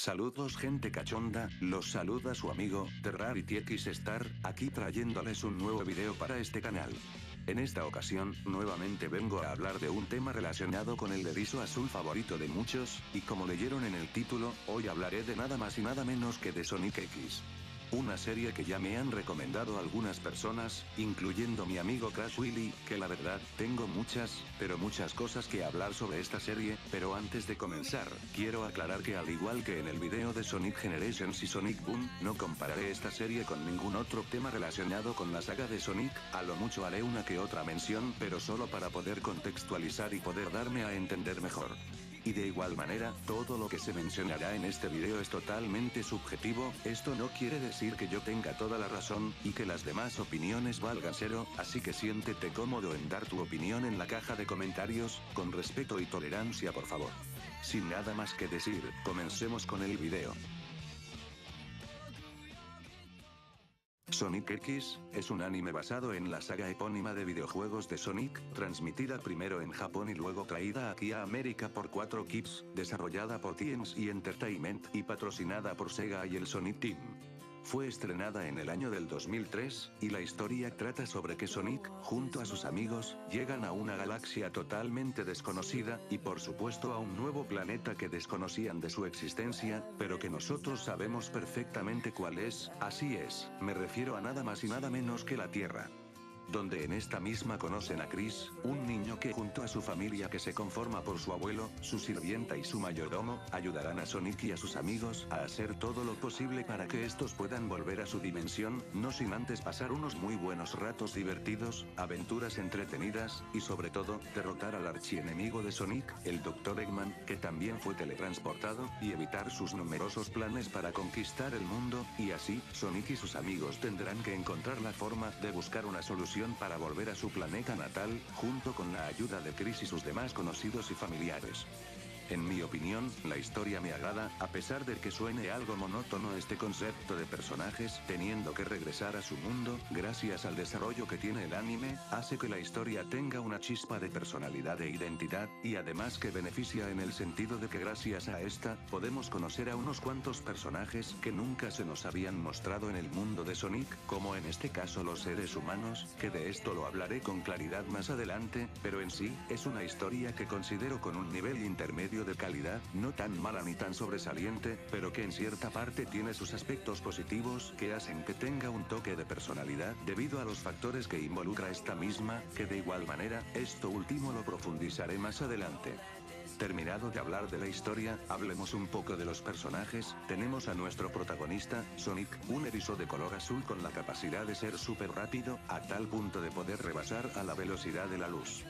Saludos gente cachonda, los saluda su amigo, TerrarityX Star, aquí trayéndoles un nuevo video para este canal. En esta ocasión, nuevamente vengo a hablar de un tema relacionado con el erizo azul favorito de muchos, y como leyeron en el título, hoy hablaré de nada más y nada menos que de Sonic X. Una serie que ya me han recomendado algunas personas, incluyendo mi amigo Crash Willy, que la verdad, tengo muchas, pero muchas cosas que hablar sobre esta serie, pero antes de comenzar, quiero aclarar que al igual que en el video de Sonic Generations y Sonic Boom, no compararé esta serie con ningún otro tema relacionado con la saga de Sonic, a lo mucho haré una que otra mención, pero solo para poder contextualizar y poder darme a entender mejor. Y de igual manera, todo lo que se mencionará en este video es totalmente subjetivo, esto no quiere decir que yo tenga toda la razón, y que las demás opiniones valgan cero, así que siéntete cómodo en dar tu opinión en la caja de comentarios, con respeto y tolerancia por favor. Sin nada más que decir, comencemos con el video. Sonic X, es un anime basado en la saga epónima de videojuegos de Sonic, transmitida primero en Japón y luego traída aquí a América por 4Kids, desarrollada por TNT Entertainment y patrocinada por Sega y el Sonic Team. Fue estrenada en el año del 2003, y la historia trata sobre que Sonic, junto a sus amigos, llegan a una galaxia totalmente desconocida, y por supuesto a un nuevo planeta que desconocían de su existencia, pero que nosotros sabemos perfectamente cuál es, así es, me refiero a nada más y nada menos que la Tierra. Donde en esta misma conocen a Chris, un niño que junto a su familia que se conforma por su abuelo, su sirvienta y su mayordomo, ayudarán a Sonic y a sus amigos a hacer todo lo posible para que estos puedan volver a su dimensión, no sin antes pasar unos muy buenos ratos divertidos, aventuras entretenidas, y sobre todo, derrotar al archienemigo de Sonic, el Dr. Eggman, que también fue teletransportado, y evitar sus numerosos planes para conquistar el mundo, y así, Sonic y sus amigos tendrán que encontrar la forma de buscar una solución para volver a su planeta natal, junto con la ayuda de Chris y sus demás conocidos y familiares. En mi opinión, la historia me agrada, a pesar de que suene algo monótono este concepto de personajes teniendo que regresar a su mundo, gracias al desarrollo que tiene el anime, hace que la historia tenga una chispa de personalidad e identidad, y además que beneficia en el sentido de que gracias a esta, podemos conocer a unos cuantos personajes que nunca se nos habían mostrado en el mundo de Sonic, como en este caso los seres humanos, que de esto lo hablaré con claridad más adelante, pero en sí, es una historia que considero con un nivel intermedio de calidad, no tan mala ni tan sobresaliente, pero que en cierta parte tiene sus aspectos positivos que hacen que tenga un toque de personalidad debido a los factores que involucra esta misma, que de igual manera, esto último lo profundizaré más adelante. Terminado de hablar de la historia, hablemos un poco de los personajes. Tenemos a nuestro protagonista, Sonic, un erizo de color azul con la capacidad de ser súper rápido, a tal punto de poder rebasar a la velocidad de la luz.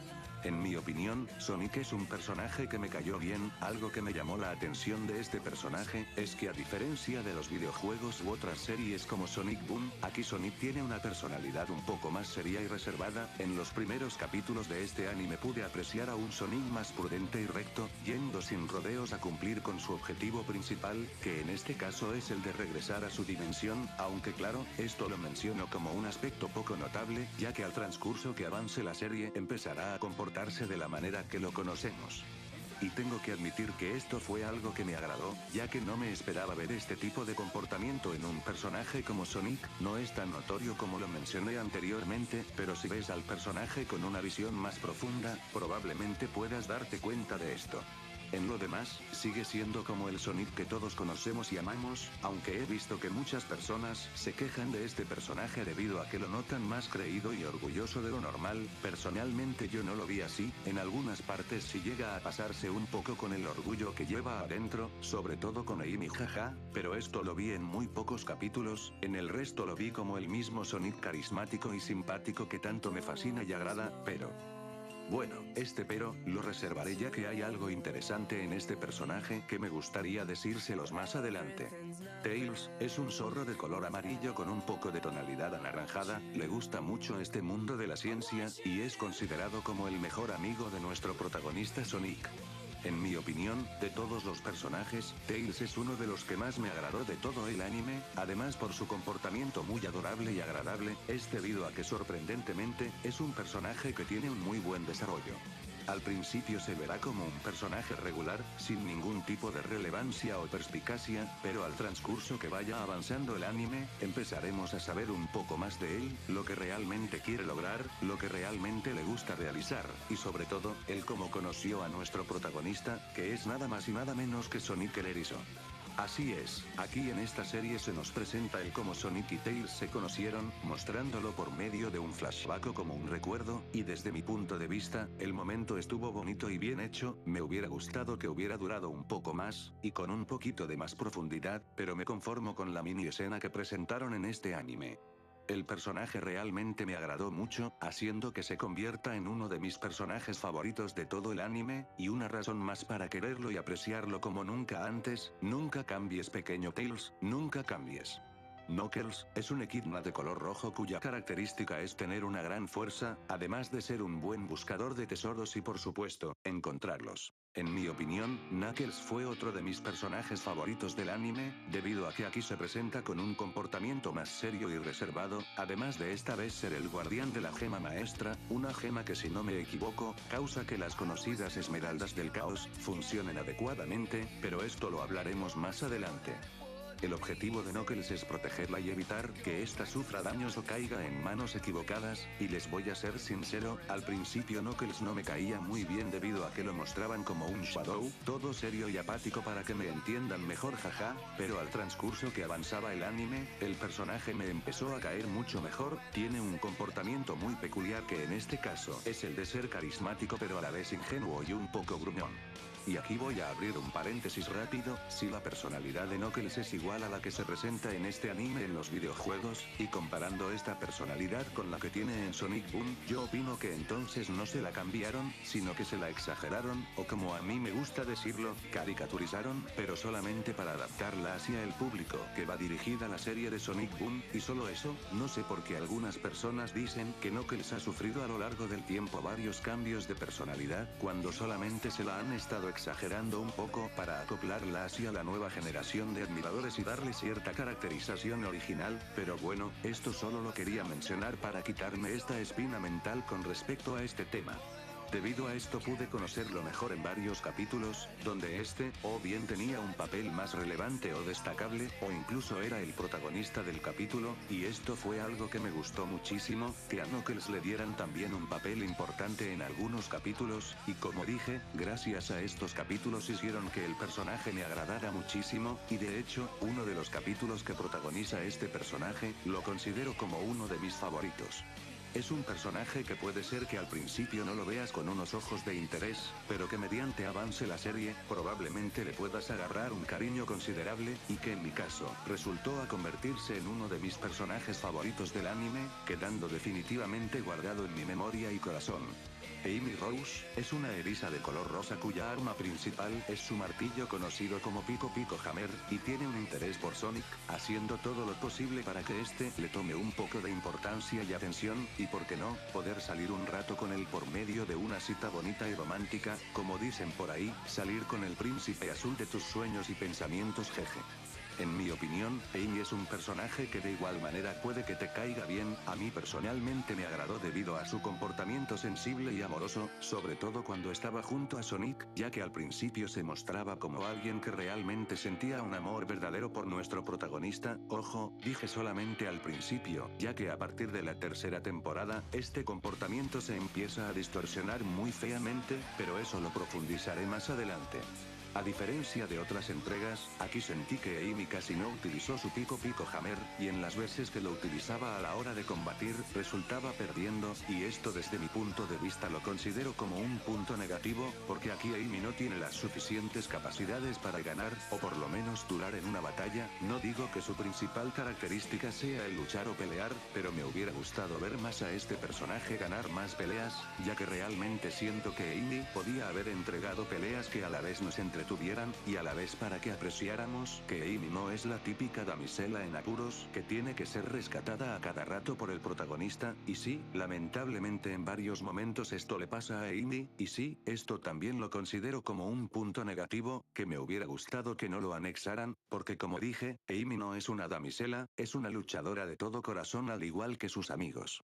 En mi opinión, Sonic es un personaje que me cayó bien, algo que me llamó la atención de este personaje, es que a diferencia de los videojuegos u otras series como Sonic Boom, aquí Sonic tiene una personalidad un poco más seria y reservada. En los primeros capítulos de este anime pude apreciar a un Sonic más prudente y recto, yendo sin rodeos a cumplir con su objetivo principal, que en este caso es el de regresar a su dimensión, aunque claro, esto lo menciono como un aspecto poco notable, ya que al transcurso que avance la serie empezará a comportarse de la manera que lo conocemos. Y tengo que admitir que esto fue algo que me agradó, ya que no me esperaba ver este tipo de comportamiento en un personaje como Sonic. No es tan notorio como lo mencioné anteriormente, pero si ves al personaje con una visión más profunda, probablemente puedas darte cuenta de esto. En lo demás, sigue siendo como el Sonic que todos conocemos y amamos, aunque he visto que muchas personas se quejan de este personaje debido a que lo notan más creído y orgulloso de lo normal. Personalmente yo no lo vi así, en algunas partes sí llega a pasarse un poco con el orgullo que lleva adentro, sobre todo con Amy jaja, pero esto lo vi en muy pocos capítulos, en el resto lo vi como el mismo Sonic carismático y simpático que tanto me fascina y agrada, pero... Bueno, este pero, lo reservaré ya que hay algo interesante en este personaje que me gustaría decírselos más adelante. Tails, es un zorro de color amarillo con un poco de tonalidad anaranjada, le gusta mucho este mundo de la ciencia, y es considerado como el mejor amigo de nuestro protagonista Sonic. En mi opinión, de todos los personajes, Tails es uno de los que más me agradó de todo el anime, además por su comportamiento muy adorable y agradable, es debido a que sorprendentemente, es un personaje que tiene un muy buen desarrollo. Al principio se verá como un personaje regular, sin ningún tipo de relevancia o perspicacia, pero al transcurso que vaya avanzando el anime, empezaremos a saber un poco más de él, lo que realmente quiere lograr, lo que realmente le gusta realizar, y sobre todo, el cómo conoció a nuestro protagonista, que es nada más y nada menos que Sonic el Erizo. Así es, aquí en esta serie se nos presenta el cómo Sonic y Tails se conocieron, mostrándolo por medio de un flashback o como un recuerdo, y desde mi punto de vista, el momento estuvo bonito y bien hecho, me hubiera gustado que hubiera durado un poco más, y con un poquito de más profundidad, pero me conformo con la mini escena que presentaron en este anime. El personaje realmente me agradó mucho, haciendo que se convierta en uno de mis personajes favoritos de todo el anime, y una razón más para quererlo y apreciarlo como nunca antes. Nunca cambies, pequeño Tails, nunca cambies. Knuckles es un equidna de color rojo cuya característica es tener una gran fuerza, además de ser un buen buscador de tesoros y por supuesto, encontrarlos. En mi opinión, Knuckles fue otro de mis personajes favoritos del anime, debido a que aquí se presenta con un comportamiento más serio y reservado, además de esta vez ser el guardián de la gema maestra, una gema que si no me equivoco, causa que las conocidas esmeraldas del caos funcionen adecuadamente, pero esto lo hablaremos más adelante. El objetivo de Knuckles es protegerla y evitar que ésta sufra daños o caiga en manos equivocadas, y les voy a ser sincero, al principio Knuckles no me caía muy bien debido a que lo mostraban como un Shadow, todo serio y apático para que me entiendan mejor, jaja, pero al transcurso que avanzaba el anime, el personaje me empezó a caer mucho mejor, tiene un comportamiento muy peculiar que en este caso es el de ser carismático pero a la vez ingenuo y un poco gruñón. Y aquí voy a abrir un paréntesis rápido, si la personalidad de Knuckles es igual a la que se presenta en este anime en los videojuegos, y comparando esta personalidad con la que tiene en Sonic Boom, yo opino que entonces no se la cambiaron, sino que se la exageraron, o como a mí me gusta decirlo, caricaturizaron, pero solamente para adaptarla hacia el público que va dirigida la serie de Sonic Boom, y solo eso, no sé por qué algunas personas dicen que Knuckles ha sufrido a lo largo del tiempo varios cambios de personalidad, cuando solamente se la han estado exagerando un poco para acoplarla hacia la nueva generación de admiradores y darle cierta caracterización original, pero bueno, esto solo lo quería mencionar para quitarme esta espina mental con respecto a este tema. Debido a esto pude conocerlo mejor en varios capítulos, donde este, o bien tenía un papel más relevante o destacable, o incluso era el protagonista del capítulo, y esto fue algo que me gustó muchísimo, que a Knuckles le dieran también un papel importante en algunos capítulos, y como dije, gracias a estos capítulos hicieron que el personaje me agradara muchísimo, y de hecho, uno de los capítulos que protagoniza este personaje, lo considero como uno de mis favoritos. Es un personaje que puede ser que al principio no lo veas con unos ojos de interés, pero que mediante avance la serie, probablemente le puedas agarrar un cariño considerable, y que en mi caso, resultó a convertirse en uno de mis personajes favoritos del anime, quedando definitivamente guardado en mi memoria y corazón. Amy Rose, es una eriza de color rosa cuya arma principal es su martillo conocido como Pico Pico Hammer, y tiene un interés por Sonic, haciendo todo lo posible para que éste le tome un poco de importancia y atención, y por qué no, poder salir un rato con él por medio de una cita bonita y romántica, como dicen por ahí, salir con el príncipe azul de tus sueños y pensamientos, jeje. En mi opinión, Amy es un personaje que de igual manera puede que te caiga bien, a mí personalmente me agradó debido a su comportamiento sensible y amoroso, sobre todo cuando estaba junto a Sonic, ya que al principio se mostraba como alguien que realmente sentía un amor verdadero por nuestro protagonista, ojo, dije solamente al principio, ya que a partir de la tercera temporada, este comportamiento se empieza a distorsionar muy feamente, pero eso lo profundizaré más adelante. A diferencia de otras entregas, aquí sentí que Amy casi no utilizó su Pico Pico Hammer, y en las veces que lo utilizaba a la hora de combatir, resultaba perdiendo, y esto desde mi punto de vista lo considero como un punto negativo, porque aquí Amy no tiene las suficientes capacidades para ganar, o por lo menos durar en una batalla, no digo que su principal característica sea el luchar o pelear, pero me hubiera gustado ver más a este personaje ganar más peleas, ya que realmente siento que Amy podía haber entregado peleas que a la vez nos entretuvieran, y a la vez para que apreciáramos que Amy no es la típica damisela en apuros que tiene que ser rescatada a cada rato por el protagonista, y sí, lamentablemente en varios momentos esto le pasa a Amy, y sí, esto también lo considero como un punto negativo, que me hubiera gustado que no lo anexaran, porque como dije, Amy no es una damisela, es una luchadora de todo corazón al igual que sus amigos.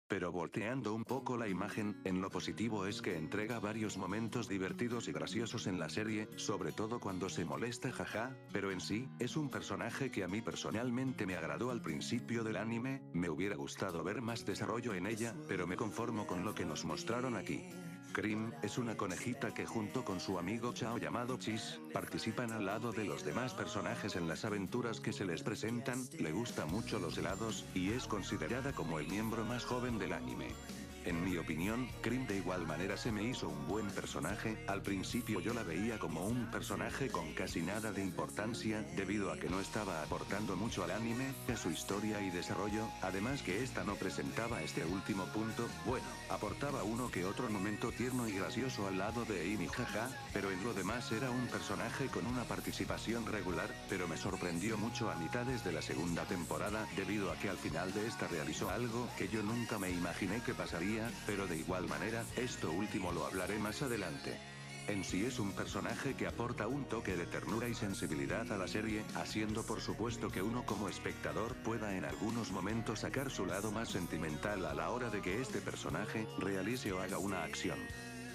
Pero volteando un poco la imagen, en lo positivo es que entrega varios momentos divertidos y graciosos en la serie, sobre todo cuando se molesta jaja, pero en sí, es un personaje que a mí personalmente me agradó al principio del anime, me hubiera gustado ver más desarrollo en ella, pero me conformo con lo que nos mostraron aquí. Cream, es una conejita que junto con su amigo Chao llamado Chis, participan al lado de los demás personajes en las aventuras que se les presentan, le gusta mucho los helados, y es considerada como el miembro más joven del anime. En mi opinión, Cream de igual manera se me hizo un buen personaje, al principio yo la veía como un personaje con casi nada de importancia, debido a que no estaba aportando mucho al anime, a su historia y desarrollo, además que esta no presentaba este último punto, bueno, aportaba uno que otro momento tierno y gracioso al lado de Amy jaja, pero en lo demás era un personaje con una participación regular, pero me sorprendió mucho a mitades de la segunda temporada, debido a que al final de esta realizó algo que yo nunca me imaginé que pasaría, pero de igual manera, esto último lo hablaré más adelante. En sí es un personaje que aporta un toque de ternura y sensibilidad a la serie, haciendo por supuesto que uno como espectador pueda en algunos momentos sacar su lado más sentimental a la hora de que este personaje realice o haga una acción.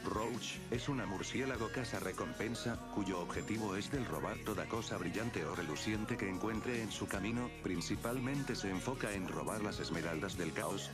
Roach, es una murciélago caza-recompensa, cuyo objetivo es del robar toda cosa brillante o reluciente que encuentre en su camino, principalmente se enfoca en robar las esmeraldas del caos,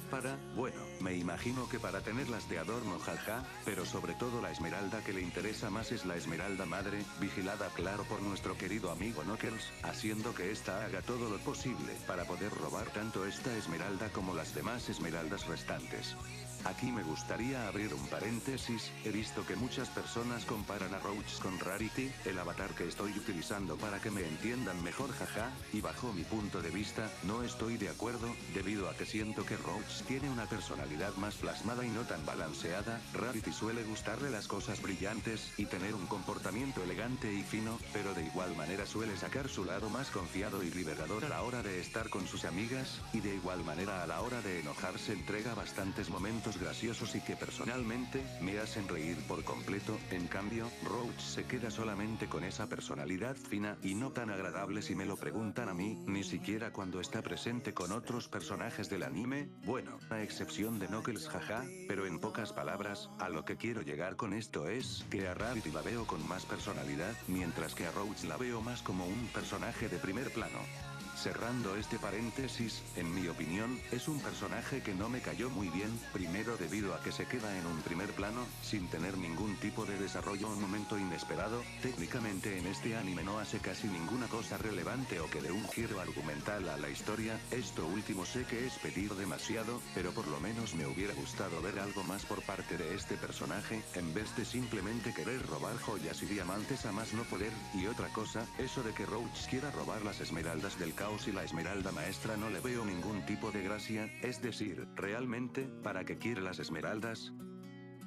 bueno, me imagino que para tenerlas de adorno jaja, pero sobre todo la esmeralda que le interesa más es la esmeralda madre, vigilada claro por nuestro querido amigo Knuckles, haciendo que ésta haga todo lo posible para poder robar tanto esta esmeralda como las demás esmeraldas restantes. Aquí me gustaría abrir un paréntesis, he visto que muchas personas comparan a Roach con Rarity, el avatar que estoy utilizando para que me entiendan mejor jaja, y bajo mi punto de vista, no estoy de acuerdo, debido a que siento que Roach tiene una personalidad más plasmada y no tan balanceada, Rarity suele gustarle las cosas brillantes, y tener un comportamiento elegante y fino, pero de igual manera suele sacar su lado más confiado y liberador a la hora de estar con sus amigas, y de igual manera a la hora de enojarse entrega bastantes momentos graciosos y que personalmente me hacen reír por completo, en cambio, Roach se queda solamente con esa personalidad fina y no tan agradable si me lo preguntan a mí, ni siquiera cuando está presente con otros personajes del anime, bueno, a excepción de Knuckles jaja, pero en pocas palabras, a lo que quiero llegar con esto es que a Rarity la veo con más personalidad, mientras que a Roach la veo más como un personaje de primer plano. Cerrando este paréntesis, en mi opinión, es un personaje que no me cayó muy bien, primero debido a que se queda en un primer plano, sin tener ningún tipo de desarrollo o momento inesperado, técnicamente en este anime no hace casi ninguna cosa relevante o que dé un giro argumental a la historia, esto último sé que es pedir demasiado, pero por lo menos me hubiera gustado ver algo más por parte de este personaje, en vez de simplemente querer robar joyas y diamantes a más no poder, y otra cosa, eso de que Roach quiera robar las esmeraldas del caos y la esmeralda maestra no le veo ningún tipo de gracia, es decir, realmente, ¿para qué quiere las esmeraldas?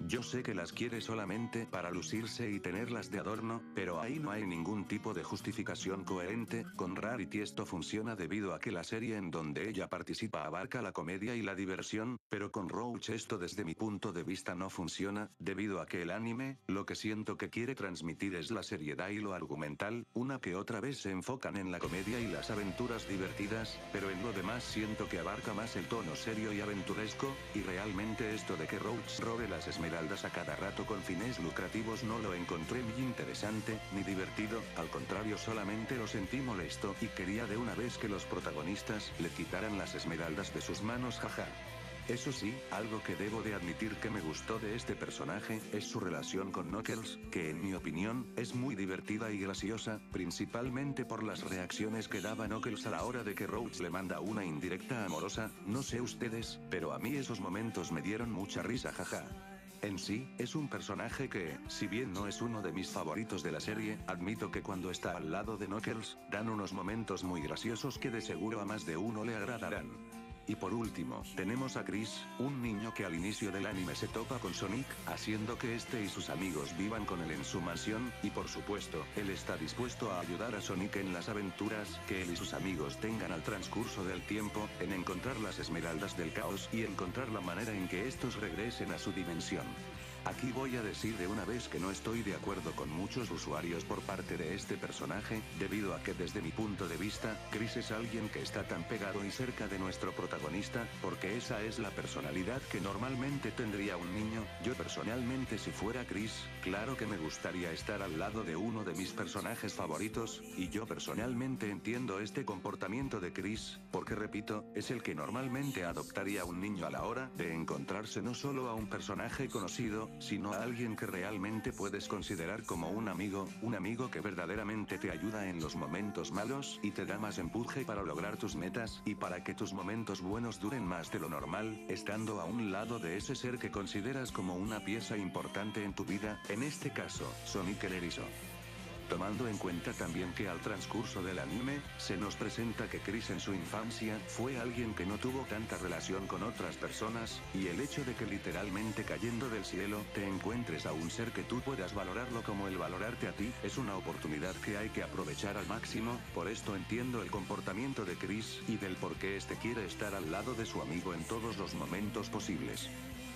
Yo sé que las quiere solamente para lucirse y tenerlas de adorno, pero ahí no hay ningún tipo de justificación coherente, con Rarity esto funciona debido a que la serie en donde ella participa abarca la comedia y la diversión, pero con Roach esto desde mi punto de vista no funciona, debido a que el anime, lo que siento que quiere transmitir es la seriedad y lo argumental, una que otra vez se enfocan en la comedia y las aventuras divertidas, pero en lo demás siento que abarca más el tono serio y aventuresco, y realmente esto de que Roach robe las esmeraldas a cada rato con fines lucrativos no lo encontré ni interesante, ni divertido, al contrario solamente lo sentí molesto y quería de una vez que los protagonistas le quitaran las esmeraldas de sus manos jaja. Eso sí, algo que debo de admitir que me gustó de este personaje, es su relación con Knuckles, que en mi opinión, es muy divertida y graciosa, principalmente por las reacciones que daba Knuckles a la hora de que Roach le manda una indirecta amorosa, no sé ustedes, pero a mí esos momentos me dieron mucha risa jaja. En sí, es un personaje que, si bien no es uno de mis favoritos de la serie, admito que cuando está al lado de Knuckles, dan unos momentos muy graciosos que de seguro a más de uno le agradarán. Y por último, tenemos a Chris, un niño que al inicio del anime se topa con Sonic, haciendo que este y sus amigos vivan con él en su mansión, y por supuesto, él está dispuesto a ayudar a Sonic en las aventuras que él y sus amigos tengan al transcurso del tiempo, en encontrar las esmeraldas del caos y encontrar la manera en que estos regresen a su dimensión. Aquí voy a decir de una vez que no estoy de acuerdo con muchos usuarios por parte de este personaje, debido a que desde mi punto de vista, Chris es alguien que está tan pegado y cerca de nuestro protagonista, porque esa es la personalidad que normalmente tendría un niño. Yo personalmente, si fuera Chris, claro que me gustaría estar al lado de uno de mis personajes favoritos, y yo personalmente entiendo este comportamiento de Chris, porque repito, es el que normalmente adoptaría un niño a la hora de encontrarse no solo a un personaje conocido, sino a alguien que realmente puedes considerar como un amigo que verdaderamente te ayuda en los momentos malos y te da más empuje para lograr tus metas y para que tus momentos buenos duren más de lo normal, estando a un lado de ese ser que consideras como una pieza importante en tu vida, en este caso, Sonic el Erizo. Tomando en cuenta también que al transcurso del anime, se nos presenta que Chris en su infancia, fue alguien que no tuvo tanta relación con otras personas, y el hecho de que literalmente cayendo del cielo, te encuentres a un ser que tú puedas valorarlo como el valorarte a ti, es una oportunidad que hay que aprovechar al máximo. Por esto entiendo el comportamiento de Chris, y del por qué este quiere estar al lado de su amigo en todos los momentos posibles.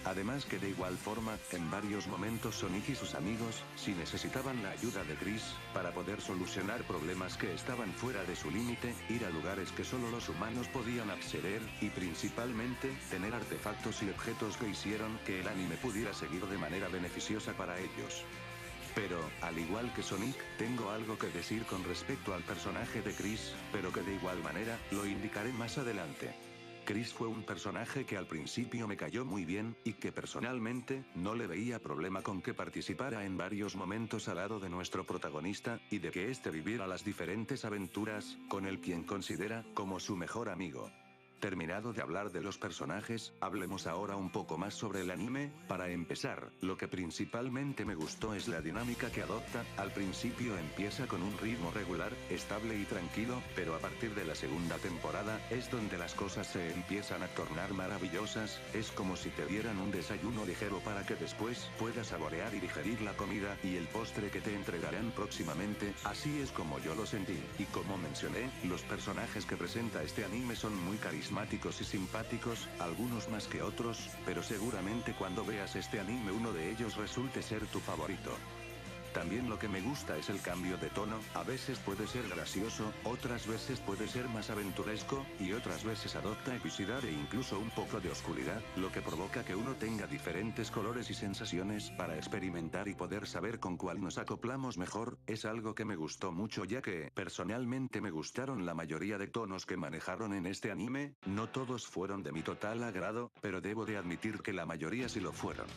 Además que de igual forma, en varios momentos Sonic y sus amigos, si necesitaban la ayuda de Chris, para poder solucionar problemas que estaban fuera de su límite, ir a lugares que solo los humanos podían acceder, y principalmente, tener artefactos y objetos que hicieron que el anime pudiera seguir de manera beneficiosa para ellos. Pero, al igual que Sonic, tengo algo que decir con respecto al personaje de Chris, pero que de igual manera, lo indicaré más adelante. Chris fue un personaje que al principio me cayó muy bien, y que personalmente, no le veía problema con que participara en varios momentos al lado de nuestro protagonista, y de que éste viviera las diferentes aventuras, con el quien considera, como su mejor amigo. Terminado de hablar de los personajes, hablemos ahora un poco más sobre el anime. Para empezar, lo que principalmente me gustó es la dinámica que adopta. Al principio empieza con un ritmo regular, estable y tranquilo, pero a partir de la segunda temporada, es donde las cosas se empiezan a tornar maravillosas. Es como si te dieran un desayuno ligero para que después puedas saborear y digerir la comida y el postre que te entregarán próximamente. Así es como yo lo sentí, y como mencioné, los personajes que presenta este anime son muy carismáticos y simpáticos, algunos más que otros, pero seguramente cuando veas este anime uno de ellos resulte ser tu favorito. También lo que me gusta es el cambio de tono, a veces puede ser gracioso, otras veces puede ser más aventuresco, y otras veces adopta epicidad e incluso un poco de oscuridad, lo que provoca que uno tenga diferentes colores y sensaciones para experimentar y poder saber con cuál nos acoplamos mejor. Es algo que me gustó mucho, ya que, personalmente, me gustaron la mayoría de tonos que manejaron en este anime. No todos fueron de mi total agrado, pero debo de admitir que la mayoría sí lo fueron.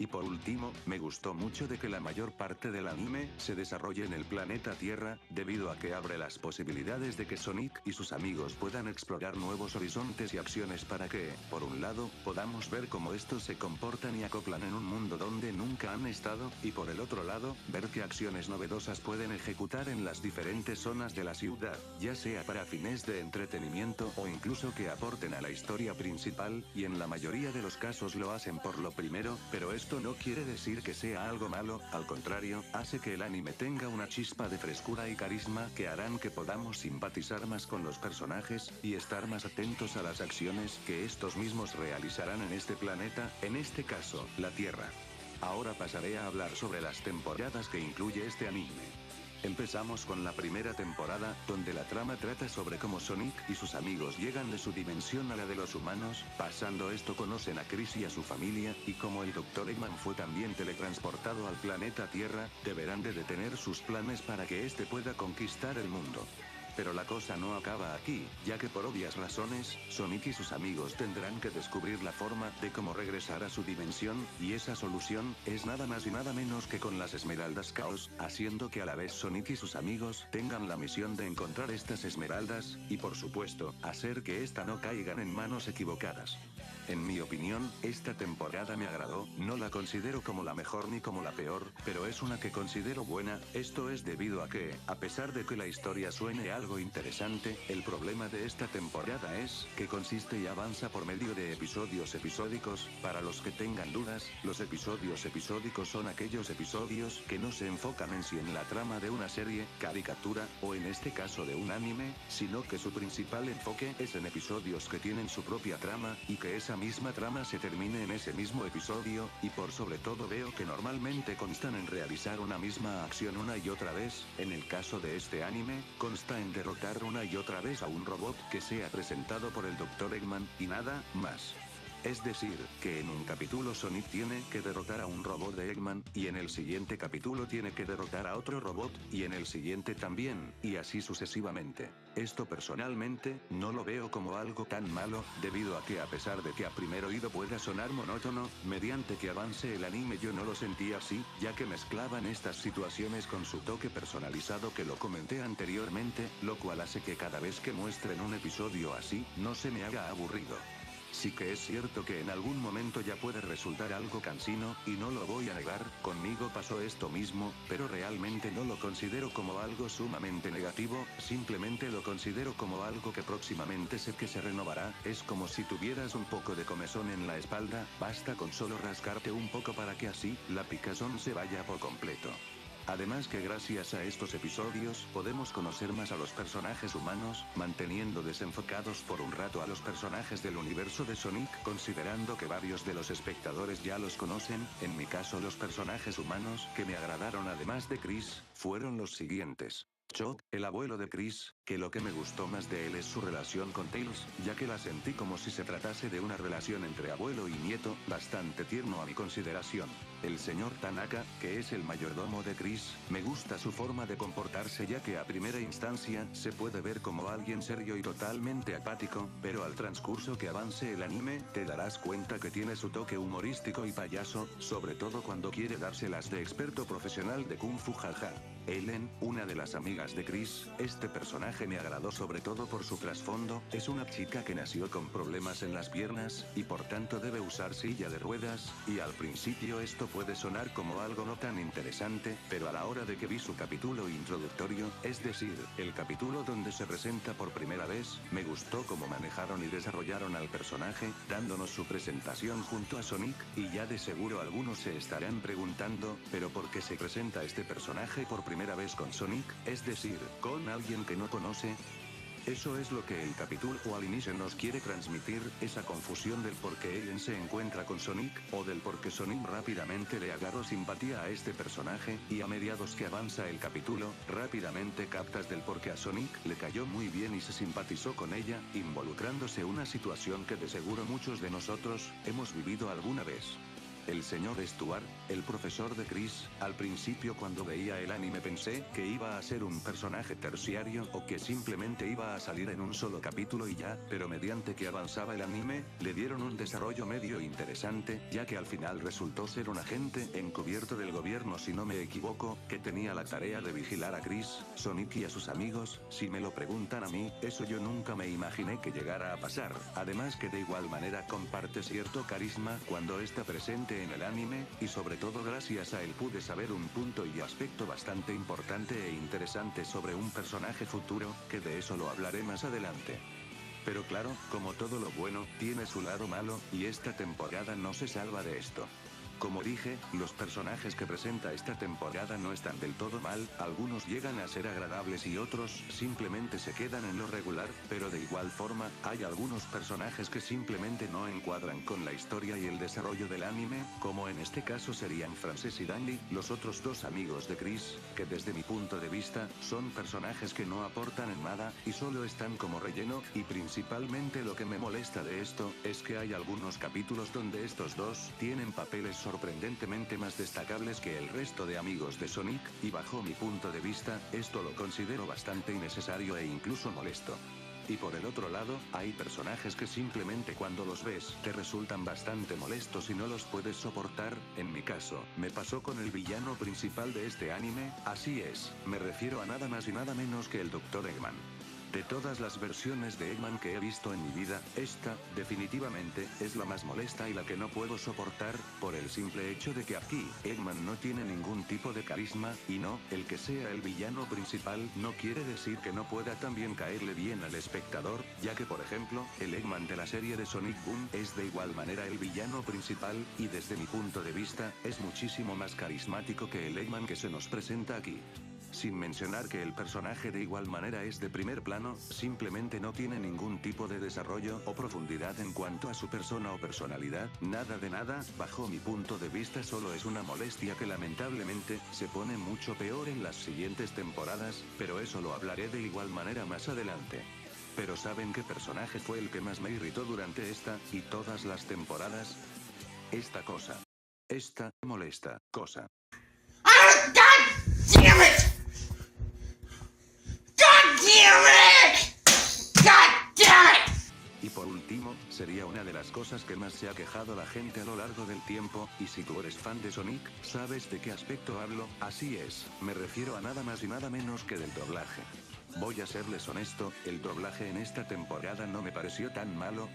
Y por último, me gustó mucho de que la mayor parte del anime se desarrolle en el planeta Tierra, debido a que abre las posibilidades de que Sonic y sus amigos puedan explorar nuevos horizontes y acciones para que, por un lado, podamos ver cómo estos se comportan y acoplan en un mundo donde nunca han estado, y por el otro lado, ver qué acciones novedosas pueden ejecutar en las diferentes zonas de la ciudad, ya sea para fines de entretenimiento o incluso que aporten a la historia principal, y en la mayoría de los casos lo hacen por lo primero, pero esto no quiere decir que sea algo malo, al contrario, hace que el anime tenga una chispa de frescura y carisma que harán que podamos simpatizar más con los personajes, y estar más atentos a las acciones que estos mismos realizarán en este planeta, en este caso, la Tierra. Ahora pasaré a hablar sobre las temporadas que incluye este anime. Empezamos con la primera temporada, donde la trama trata sobre cómo Sonic y sus amigos llegan de su dimensión a la de los humanos. Pasando esto conocen a Chris y a su familia, y como el Dr. Eggman fue también teletransportado al planeta Tierra, deberán de detener sus planes para que éste pueda conquistar el mundo. Pero la cosa no acaba aquí, ya que por obvias razones, Sonic y sus amigos tendrán que descubrir la forma de cómo regresar a su dimensión, y esa solución es nada más y nada menos que con las Esmeraldas Chaos, haciendo que a la vez Sonic y sus amigos tengan la misión de encontrar estas esmeraldas, y por supuesto, hacer que ésta no caigan en manos equivocadas. En mi opinión, esta temporada me agradó, no la considero como la mejor ni como la peor, pero es una que considero buena. Esto es debido a que, a pesar de que la historia suene algo interesante, el problema de esta temporada es que consiste y avanza por medio de episodios episódicos. Para los que tengan dudas, los episodios episódicos son aquellos episodios que no se enfocan en sí en la trama de una serie, caricatura, o en este caso de un anime, sino que su principal enfoque es en episodios que tienen su propia trama, y que esa misma trama se termine en ese mismo episodio, y por sobre todo veo que normalmente constan en realizar una misma acción una y otra vez, en el caso de este anime, consta en derrotar una y otra vez a un robot que sea presentado por el Dr. Eggman, y nada más. Es decir, que en un capítulo Sonic tiene que derrotar a un robot de Eggman, y en el siguiente capítulo tiene que derrotar a otro robot, y en el siguiente también, y así sucesivamente. Esto personalmente, no lo veo como algo tan malo, debido a que a pesar de que a primer oído pueda sonar monótono, mediante que avance el anime yo no lo sentí así, ya que mezclaban estas situaciones con su toque personalizado que lo comenté anteriormente, lo cual hace que cada vez que muestren un episodio así, no se me haga aburrido. Sí que es cierto que en algún momento ya puede resultar algo cansino, y no lo voy a negar, conmigo pasó esto mismo, pero realmente no lo considero como algo sumamente negativo, simplemente lo considero como algo que próximamente sé que se renovará, es como si tuvieras un poco de comezón en la espalda, basta con solo rascarte un poco para que así, la picazón se vaya por completo. Además que gracias a estos episodios podemos conocer más a los personajes humanos, manteniendo desenfocados por un rato a los personajes del universo de Sonic, considerando que varios de los espectadores ya los conocen, en mi caso los personajes humanos que me agradaron además de Chris, fueron los siguientes. Chuck, el abuelo de Chris, que lo que me gustó más de él es su relación con Tails, ya que la sentí como si se tratase de una relación entre abuelo y nieto, bastante tierno a mi consideración. El señor Tanaka, que es el mayordomo de Chris, me gusta su forma de comportarse ya que a primera instancia se puede ver como alguien serio y totalmente apático, pero al transcurso que avance el anime, te darás cuenta que tiene su toque humorístico y payaso, sobre todo cuando quiere dárselas de experto profesional de Kung Fu jaja. Ellen, una de las amigas de Chris, este personaje me agradó sobre todo por su trasfondo, es una chica que nació con problemas en las piernas, y por tanto debe usar silla de ruedas, y al principio esto puede sonar como algo no tan interesante, pero a la hora de que vi su capítulo introductorio, es decir, el capítulo donde se presenta por primera vez, me gustó cómo manejaron y desarrollaron al personaje, dándonos su presentación junto a Sonic, y ya de seguro algunos se estarán preguntando, ¿pero por qué se presenta este personaje por primera vez con Sonic, es decir, con alguien que no conoce? Eso es lo que el capítulo al inicio nos quiere transmitir, esa confusión del por qué Ellen se encuentra con Sonic, o del por qué Sonic rápidamente le agarró simpatía a este personaje, y a mediados que avanza el capítulo, rápidamente captas del por qué a Sonic le cayó muy bien y se simpatizó con ella, involucrándose una situación que de seguro muchos de nosotros hemos vivido alguna vez. El señor Stuart, el profesor de Chris, al principio cuando veía el anime pensé que iba a ser un personaje terciario o que simplemente iba a salir en un solo capítulo y ya, pero mediante que avanzaba el anime, le dieron un desarrollo medio interesante, ya que al final resultó ser un agente encubierto del gobierno si no me equivoco, que tenía la tarea de vigilar a Chris, Sonic y a sus amigos, si me lo preguntan a mí, eso yo nunca me imaginé que llegara a pasar, además que de igual manera comparte cierto carisma cuando está presente en el anime, y sobre todo gracias a él pude saber un punto y aspecto bastante importante e interesante sobre un personaje futuro, que de eso lo hablaré más adelante. Pero claro, como todo lo bueno, tiene su lado malo, y esta temporada no se salva de esto. Como dije, los personajes que presenta esta temporada no están del todo mal, algunos llegan a ser agradables y otros simplemente se quedan en lo regular, pero de igual forma, hay algunos personajes que simplemente no encuadran con la historia y el desarrollo del anime, como en este caso serían Frances y Danny, los otros dos amigos de Chris, que desde mi punto de vista, son personajes que no aportan en nada, y solo están como relleno, y principalmente lo que me molesta de esto, es que hay algunos capítulos donde estos dos tienen papeles sorprendentemente más destacables que el resto de amigos de Sonic, y bajo mi punto de vista, esto lo considero bastante innecesario e incluso molesto. Y por el otro lado, hay personajes que simplemente cuando los ves, te resultan bastante molestos y no los puedes soportar, en mi caso, me pasó con el villano principal de este anime, así es, me refiero a nada más y nada menos que el Dr. Eggman. De todas las versiones de Eggman que he visto en mi vida, esta, definitivamente, es la más molesta y la que no puedo soportar, por el simple hecho de que aquí, Eggman no tiene ningún tipo de carisma, y no, el que sea el villano principal no quiere decir que no pueda también caerle bien al espectador, ya que por ejemplo, el Eggman de la serie de Sonic Boom es de igual manera el villano principal, y desde mi punto de vista, es muchísimo más carismático que el Eggman que se nos presenta aquí. Sin mencionar que el personaje de igual manera es de primer plano, simplemente no tiene ningún tipo de desarrollo o profundidad en cuanto a su persona o personalidad, nada de nada, bajo mi punto de vista solo es una molestia que lamentablemente, se pone mucho peor en las siguientes temporadas, pero eso lo hablaré de igual manera más adelante. Pero ¿saben qué personaje fue el que más me irritó durante esta, y todas las temporadas? Esta cosa. Esta, molesta, cosa. Oh, God damn it! God damn it! God damn it! Y por último, sería una de las cosas que más se ha quejado la gente a lo largo del tiempo, y si tú eres fan de Sonic, ¿sabes de qué aspecto hablo? Así es, me refiero a nada más y nada menos que del doblaje. Voy a serles honesto, el doblaje en esta temporada no me pareció tan malo,